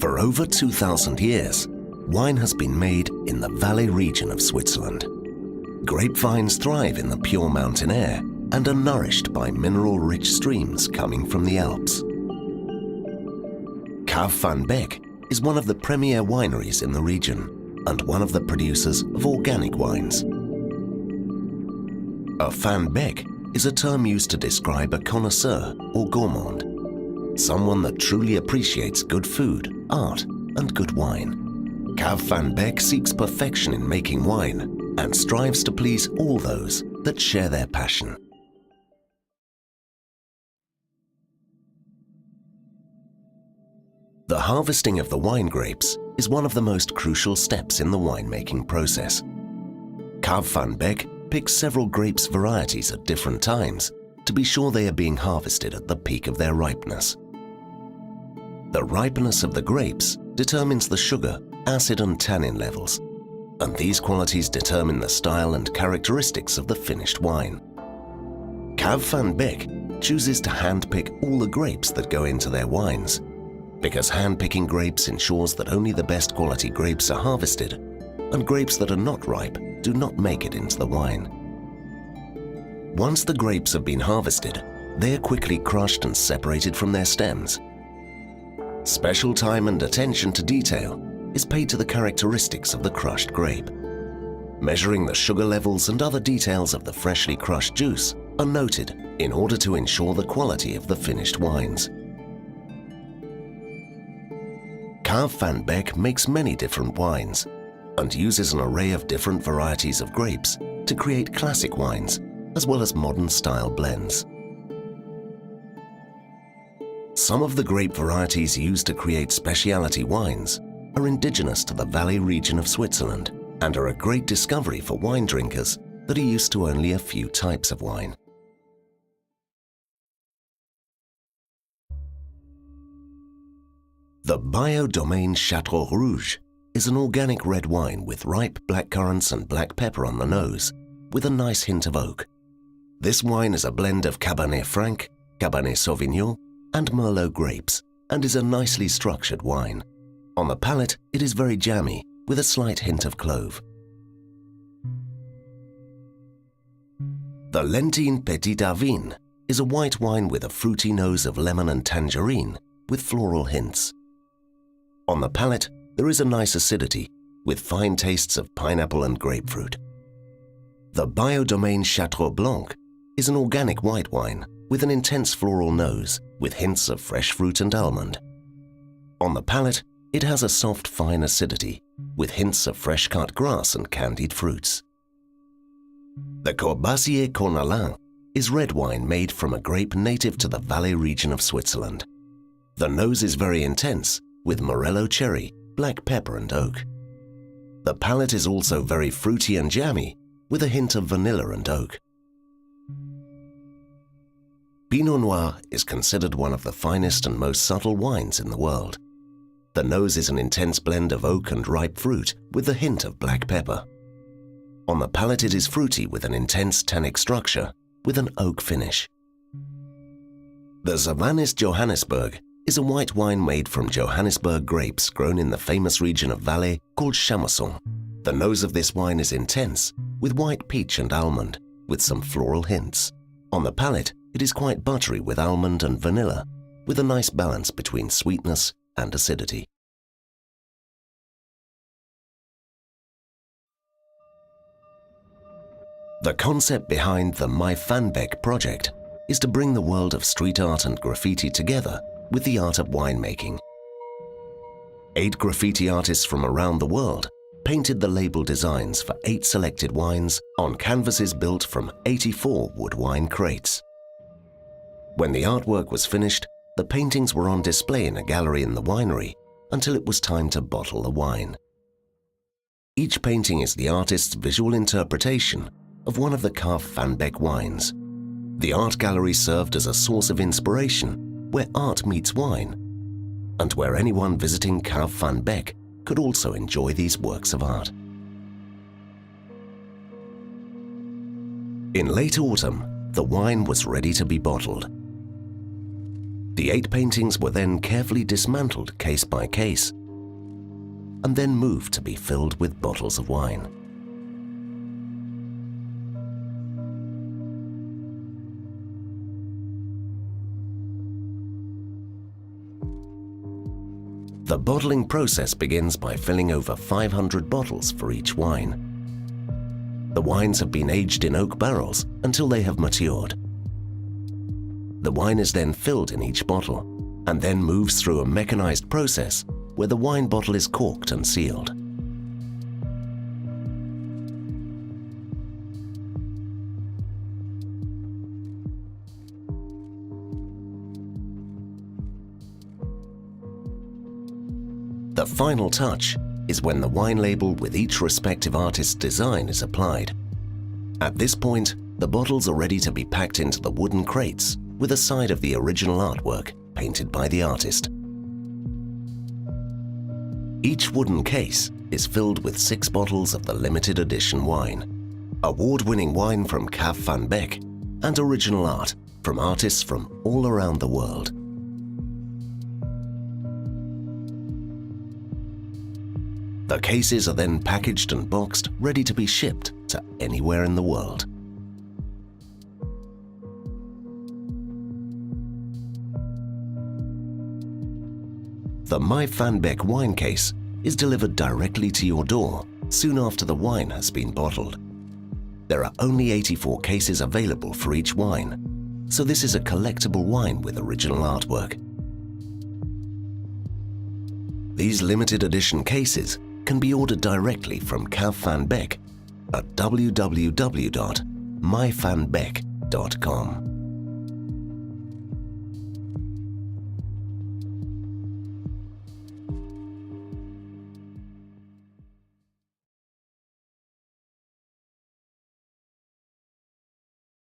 For over 2,000 years, wine has been made in the Valais region of Switzerland. Grapevines thrive in the pure mountain air and are nourished by mineral-rich streams coming from the Alps. Cave van Beek is one of the premier wineries in the region and one of the producers of organic wines. A Van Beek is a term used to describe a connoisseur or gourmand, someone that truly appreciates good food, art, and good wine. Cave van Beek seeks perfection in making wine and strives to please all those that share their passion. The harvesting of the wine grapes is one of the most crucial steps in the winemaking process. Cave van Beek picks several grapes varieties at different times to be sure they are being harvested at the peak of their ripeness. The ripeness of the grapes determines the sugar, acid and tannin levels, and these qualities determine the style and characteristics of the finished wine. Cave van Beek chooses to handpick all the grapes that go into their wines, because handpicking grapes ensures that only the best quality grapes are harvested, and grapes that are not ripe do not make it into the wine. Once the grapes have been harvested, they are quickly crushed and separated from their stems. Special time and attention to detail is paid to the characteristics of the crushed grape. Measuring the sugar levels and other details of the freshly crushed juice are noted in order to ensure the quality of the finished wines. Cave van Beek makes many different wines and uses an array of different varieties of grapes to create classic wines as well as modern style blends. Some of the grape varieties used to create specialty wines are indigenous to the Valais region of Switzerland and are a great discovery for wine drinkers that are used to only a few types of wine. The Bio-Domaine Château Rouge is an organic red wine with ripe blackcurrants and black pepper on the nose, with a nice hint of oak. This wine is a blend of Cabernet Franc, Cabernet Sauvignon, and Merlot grapes, and is a nicely structured wine. On the palate, it is very jammy, with a slight hint of clove. The Lentine Petit Avin is a white wine with a fruity nose of lemon and tangerine, with floral hints. On the palate, there is a nice acidity, with fine tastes of pineapple and grapefruit. The Bio-Domaine Château Blanc is an organic white wine with an intense floral nose, with hints of fresh fruit and almond. On the palate, it has a soft, fine acidity, with hints of fresh-cut grass and candied fruits. The Courvoisier Cornalin is red wine made from a grape native to the Valais region of Switzerland. The nose is very intense, with morello cherry, black pepper and oak. The palate is also very fruity and jammy, with a hint of vanilla and oak. Pinot Noir is considered one of the finest and most subtle wines in the world. The nose is an intense blend of oak and ripe fruit with a hint of black pepper. On the palate it is fruity with an intense tannic structure with an oak finish. The Savanis Johannisberg is a white wine made from Johannisberg grapes grown in the famous region of Valais called Chamoisson. The nose of this wine is intense, with white peach and almond, with some floral hints. On the palate, it is quite buttery with almond and vanilla, with a nice balance between sweetness and acidity. The concept behind the My Van Beek project is to bring the world of street art and graffiti together with the art of winemaking. 8 graffiti artists from around the world painted the label designs for 8 selected wines on canvases built from 84 wood wine crates. When the artwork was finished, the paintings were on display in a gallery in the winery until it was time to bottle the wine. Each painting is the artist's visual interpretation of one of the Cave van Beek wines. The art gallery served as a source of inspiration where art meets wine, and where anyone visiting Cave van Beek could also enjoy these works of art. In late autumn, the wine was ready to be bottled. The 8 paintings were then carefully dismantled case by case and then moved to be filled with bottles of wine. The bottling process begins by filling over 500 bottles for each wine. The wines have been aged in oak barrels until they have matured. The wine is then filled in each bottle and then moves through a mechanized process where the wine bottle is corked and sealed. The final touch is when the wine label with each respective artist's design is applied. At this point, the bottles are ready to be packed into the wooden crates with a side of the original artwork painted by the artist. Each wooden case is filled with 6 bottles of the limited edition wine, award-winning wine from Cave van Beek, and original art from artists from all around the world. The cases are then packaged and boxed, ready to be shipped to anywhere in the world. The My Van Beek wine case is delivered directly to your door soon after the wine has been bottled. There are only 84 cases available for each wine, so this is a collectible wine with original artwork. These limited edition cases can be ordered directly from Cave van Beek at www.myvanbeek.com.